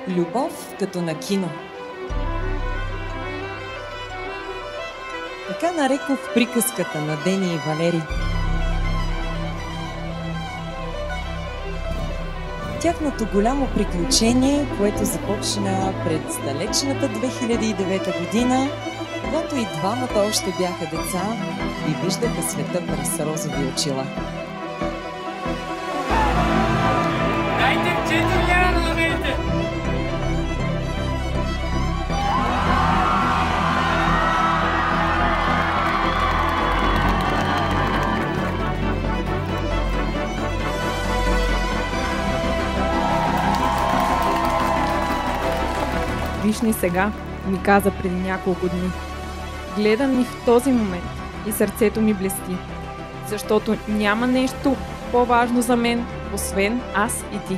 Любов като на кино. Така нарекох приказката на Дени и Валери. Тяхното голямо приключение, което започна през далечната 2009 година, когато и двамата още бяха деца и виждаха света през розови очила. Дайте 4 лева да намерите! Виж ни сега, ми каза преди няколко дни. Гледа ми в този момент и сърцето ми блести, защото няма нещо по-важно за мен, освен аз и ти.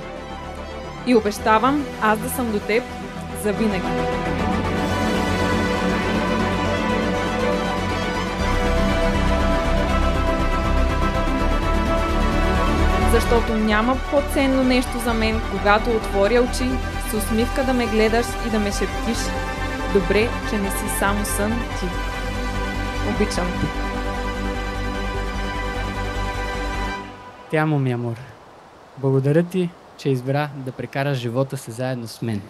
И обещавам аз да съм до теб завинаги. Защото няма по-ценно нещо за мен, когато отворя очи, с усмивка да ме гледаш и да ме шептиш: добре, че не си само сън ти. Обичам те. Ти амо, ми амор. Благодаря ти, че избра да прекараш живота си заедно с мен.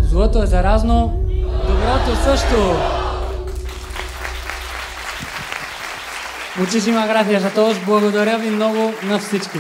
Злото е заразно, доброто също. Muchísimas gracias a todos. Благодаря ви много на всички.